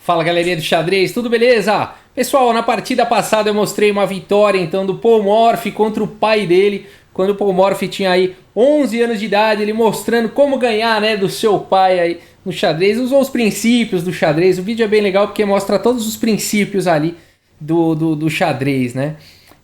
Fala galerinha do xadrez, tudo beleza? Pessoal, na partida passada eu mostrei uma vitória então do Paul Morphy contra o pai dele, quando o Paul Morphy tinha aí 11 anos de idade, ele mostrando como ganhar, né, do seu pai aí no xadrez, usou os princípios do xadrez. O vídeo é bem legal porque mostra todos os princípios ali do xadrez, né?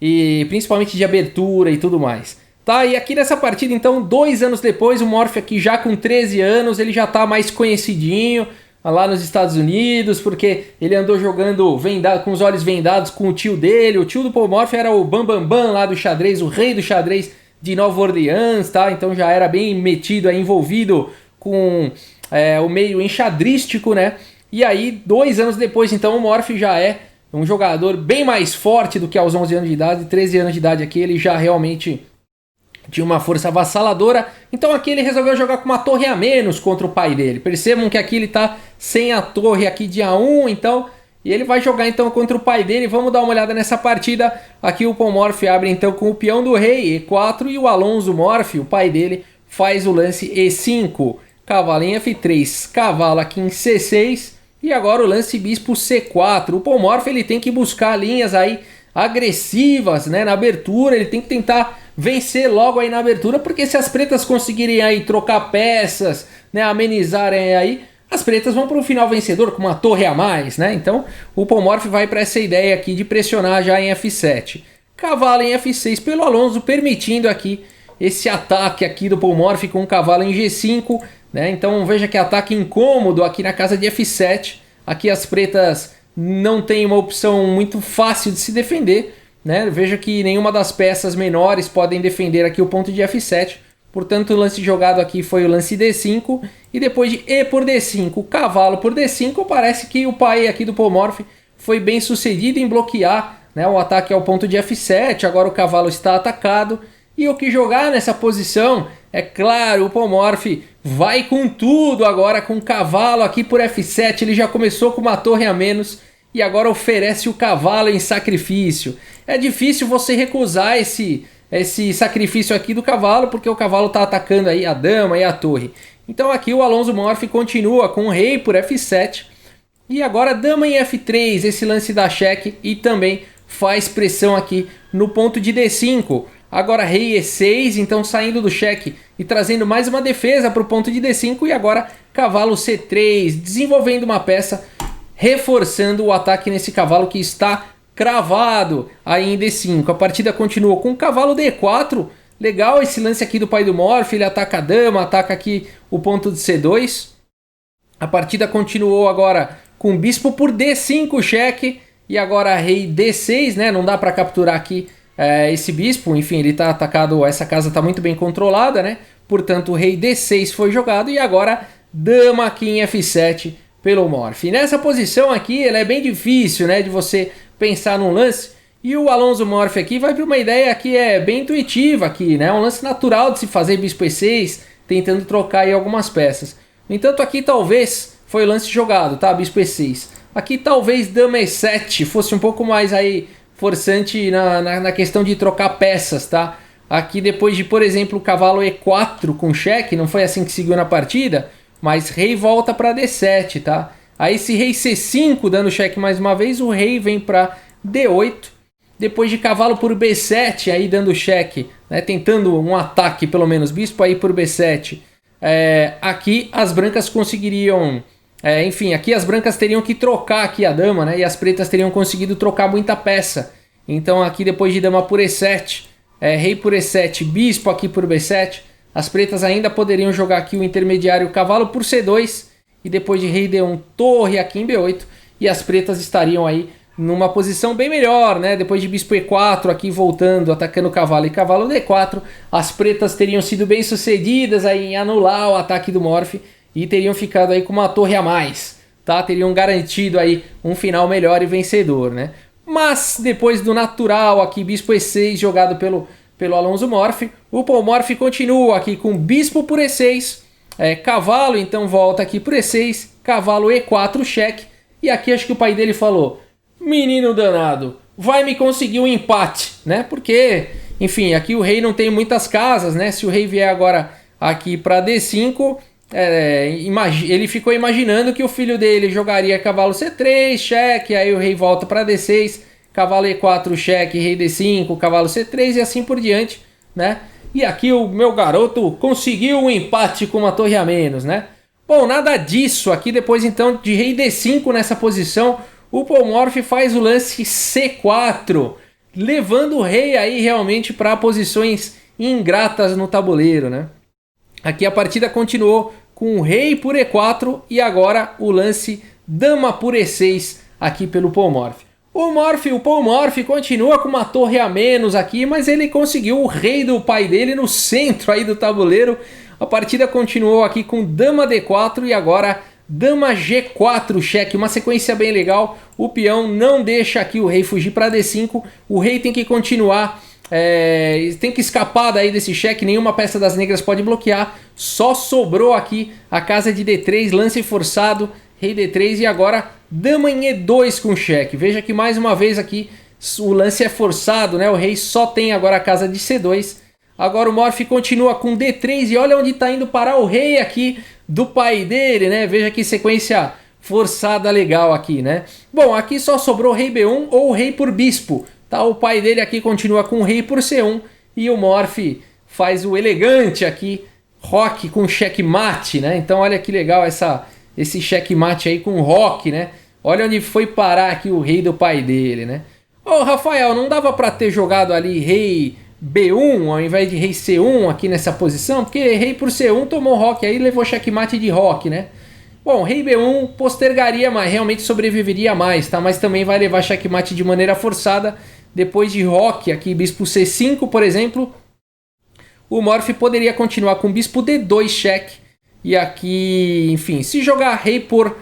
E principalmente de abertura e tudo mais. Tá, e aqui nessa partida então, 2 anos depois, o Morphy aqui já com 13 anos, ele já tá mais conhecidinho lá nos Estados Unidos, porque ele andou jogando com os olhos vendados com o tio dele. O tio do Paul Morphy era o Bam Bam Bam lá do xadrez, o rei do xadrez de Nova Orleans, tá? Então já era bem metido, envolvido com o meio enxadrístico, né? E aí, 2 anos depois, então, o Morphy já é um jogador bem mais forte do que aos 11 anos de idade. 13 anos de idade aqui, ele já realmente tinha uma força avassaladora. Então aqui ele resolveu jogar com uma torre a menos contra o pai dele. Percebam que aqui ele está sem a torre aqui de A1, então, e ele vai jogar então contra o pai dele. Vamos dar uma olhada nessa partida. Aqui o Paul Morphy abre então com o peão do rei E4 e o Alonso Morphy, o pai dele, faz o lance E5. Cavalo em F3, cavalo aqui em C6 e agora o lance bispo C4. O Paul Morphy ele tem que buscar linhas aí agressivas, né, na abertura. Ele tem que tentar vencer logo aí na abertura, porque se as pretas conseguirem aí trocar peças, né, amenizarem aí, as pretas vão para o final vencedor com uma torre a mais, né? Então o Paul Morphy vai para essa ideia aqui de pressionar já em F7. Cavalo em F6 pelo Alonso, permitindo aqui esse ataque aqui do Paul Morphy com o cavalo em G5, né? Então veja que ataque incômodo aqui na casa de F7. Aqui as pretas não tem uma opção muito fácil de se defender, né? Veja que nenhuma das peças menores podem defender aqui o ponto de F7. Portanto, o lance jogado aqui foi o lance D5. E depois de E por D5, cavalo por D5, parece que o pai aqui do Paul Morphy foi bem sucedido em bloquear, né, o ataque ao ponto de F7. Agora o cavalo está atacado. E o que jogar nessa posição? É claro, o Paul Morphy vai com tudo agora com o cavalo aqui por F7. Ele já começou com uma torre a menos e agora oferece o cavalo em sacrifício. É difícil você recusar esse sacrifício aqui do cavalo, porque o cavalo está atacando aí a dama e a torre. Então aqui o Alonso Morphy continua com o rei por F7. E agora dama em F3, esse lance da cheque, e também faz pressão aqui no ponto de D5. Agora rei E6, então saindo do cheque e trazendo mais uma defesa para o ponto de D5. E agora cavalo C3, desenvolvendo uma peça, reforçando o ataque nesse cavalo que está cravado aí em D5. A partida continua com o cavalo D4. Legal esse lance aqui do pai do Morphy, ele ataca a dama, ataca aqui o ponto de C2. A partida continuou agora com bispo por D5 cheque. E agora rei D6, né? Não dá para capturar aqui esse bispo, enfim, ele está atacado, essa casa está muito bem controlada, né? Portanto, o rei D6 foi jogado e agora dama aqui em F7 pelo Morphy. Nessa posição aqui, ela é bem difícil, né, de você pensar num lance, e o Alonso Morphy aqui vai para uma ideia que é bem intuitiva aqui, né? Um lance natural de se fazer bispo E6, tentando trocar aí algumas peças. No entanto, aqui talvez foi o lance jogado, tá? Bispo E6. Aqui talvez dama E7 fosse um pouco mais aí forçante na questão de trocar peças, tá? Aqui depois de, por exemplo, o cavalo E4 com cheque, não foi assim que seguiu na partida, mas rei volta para D7, tá? Aí esse rei C5 dando cheque mais uma vez, o rei vem para D8. Depois de cavalo por B7, aí dando cheque, né? Tentando um ataque pelo menos, bispo aí por B7. Aqui as brancas conseguiriam... enfim, aqui as brancas teriam que trocar aqui a dama, né? E as pretas teriam conseguido trocar muita peça. Então aqui depois de dama por E7, rei por E7, bispo aqui por B7, as pretas ainda poderiam jogar aqui o intermediário cavalo por C2. E depois de rei D1, torre aqui em B8. E as pretas estariam aí numa posição bem melhor, né? Depois de bispo E4 aqui voltando, atacando o cavalo e cavalo D4. As pretas teriam sido bem sucedidas aí em anular o ataque do Morphy. E teriam ficado aí com uma torre a mais, tá? Teriam garantido aí um final melhor e vencedor, né? Mas depois do natural aqui, bispo E6 jogado pelo Alonso Morphy, o Paul Morphy continua aqui com bispo por E6, cavalo então volta aqui por E6, cavalo E4 cheque, e aqui acho que o pai dele falou, menino danado, vai me conseguir um empate, né? Porque, enfim, aqui o rei não tem muitas casas, né? Se o rei vier agora aqui para D5... ele ficou imaginando que o filho dele jogaria cavalo C3, cheque, aí o rei volta para D6, cavalo E4, cheque, rei D5, cavalo C3 e assim por diante, né? E aqui o meu garoto conseguiu um empate com uma torre a menos, né? Bom, nada disso. Aqui depois então de rei D5 nessa posição, o Paul Morphy faz o lance C4, levando o rei aí realmente para posições ingratas no tabuleiro, né? Aqui a partida continuou com o rei por E4 e agora o lance dama por E6 aqui pelo Paul Morphy. O Paul Morphy continua com uma torre a menos aqui, mas ele conseguiu o rei do pai dele no centro aí do tabuleiro. A partida continuou aqui com dama D4 e agora dama G4 cheque, uma sequência bem legal. O peão não deixa aqui o rei fugir para D5, o rei tem que continuar, tem que escapar daí desse cheque, nenhuma peça das negras pode bloquear. Só sobrou aqui a casa de D3, lance forçado, rei D3 e agora dama em E2 com cheque. Veja que mais uma vez aqui o lance é forçado, né? O rei só tem agora a casa de C2. Agora o Morphy continua com D3 e olha onde está indo parar o rei aqui do pai dele, né? Veja que sequência forçada legal aqui, né? Bom, aqui só sobrou rei B1 ou rei por bispo, tá? O pai dele aqui continua com rei por C1 e o Morphy faz o elegante aqui, roque com checkmate, né? Então olha que legal esse checkmate aí com roque, né? Olha onde foi parar aqui o rei do pai dele, né? Ô, Rafael, não dava para ter jogado ali rei B1 ao invés de rei C1 aqui nessa posição? Porque rei por C1 tomou roque aí e levou checkmate de roque, né? Bom, rei B1 postergaria, mas realmente sobreviveria mais, tá? Mas também vai levar checkmate de maneira forçada. Depois de roque aqui, bispo C5, por exemplo, o Morphy poderia continuar com bispo D2 cheque. E aqui, enfim, se jogar rei por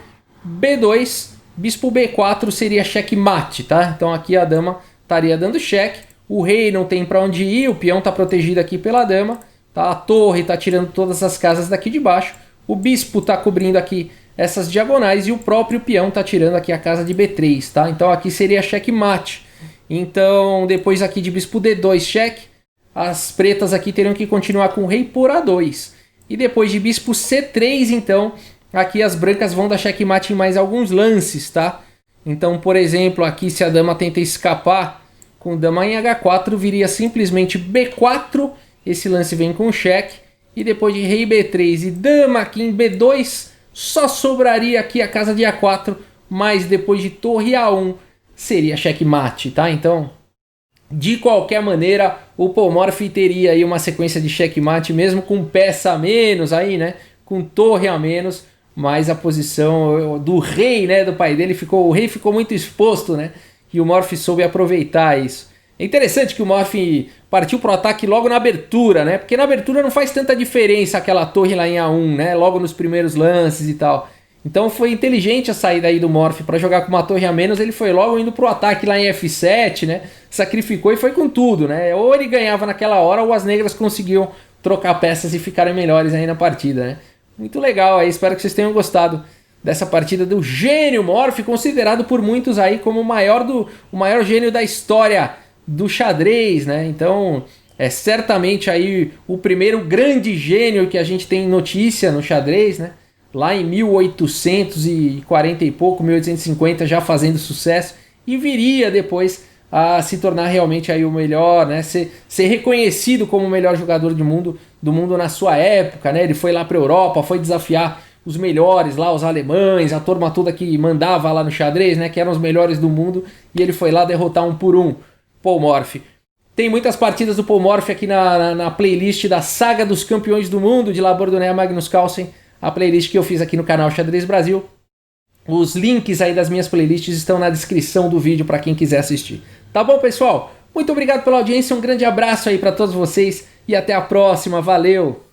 B2, bispo B4 seria checkmate, tá? Então aqui a dama estaria dando cheque. O rei não tem para onde ir, o peão está protegido aqui pela dama, tá? A torre está tirando todas as casas daqui de baixo, o bispo está cobrindo aqui essas diagonais e o próprio peão está tirando aqui a casa de B3, tá? Então aqui seria checkmate. Então depois aqui de bispo D2 cheque, as pretas aqui teriam que continuar com o rei por A2. E depois de bispo C3, então, aqui as brancas vão dar checkmate em mais alguns lances, tá? Então, por exemplo, aqui se a dama tenta escapar com dama em H4, viria simplesmente B4, esse lance vem com cheque, e depois de rei B3 e dama aqui em B2, só sobraria aqui a casa de A4, mas depois de torre A1 seria checkmate, tá? Então, de qualquer maneira, o Paul Morphy teria aí uma sequência de checkmate, mesmo com peça a menos aí, né? Com torre a menos, mas a posição do rei, né, do pai dele, o rei ficou muito exposto, né? E o Morphy soube aproveitar isso. É interessante que o Morphy partiu pro ataque logo na abertura, né? Porque na abertura não faz tanta diferença aquela torre lá em A1, né? Logo nos primeiros lances e tal. Então foi inteligente a saída aí do Morphy para jogar com uma torre a menos. Ele foi logo indo pro ataque lá em F7, né? Sacrificou e foi com tudo, né? Ou ele ganhava naquela hora ou as negras conseguiam trocar peças e ficarem melhores aí na partida, né? Muito legal aí, espero que vocês tenham gostado dessa partida do gênio Morphy, considerado por muitos aí como o maior gênio da história do xadrez, né? Então, é certamente aí o primeiro grande gênio que a gente tem notícia no xadrez, né? Lá em 1840 e pouco, 1850, já fazendo sucesso, e viria depois a se tornar realmente aí o melhor, né? Ser reconhecido como o melhor jogador do mundo na sua época, né? Ele foi lá para a Europa, foi desafiar os melhores lá, os alemães, a turma toda que mandava lá no xadrez, né? Que eram os melhores do mundo, e ele foi lá derrotar um por um, Paul Morphy. Tem muitas partidas do Paul Morphy aqui na playlist da Saga dos Campeões do Mundo, de Labordané a Magnus Carlsen, a playlist que eu fiz aqui no canal Xadrez Brasil. Os links aí das minhas playlists estão na descrição do vídeo para quem quiser assistir. Tá bom, pessoal? Muito obrigado pela audiência, um grande abraço aí para todos vocês e até a próxima. Valeu!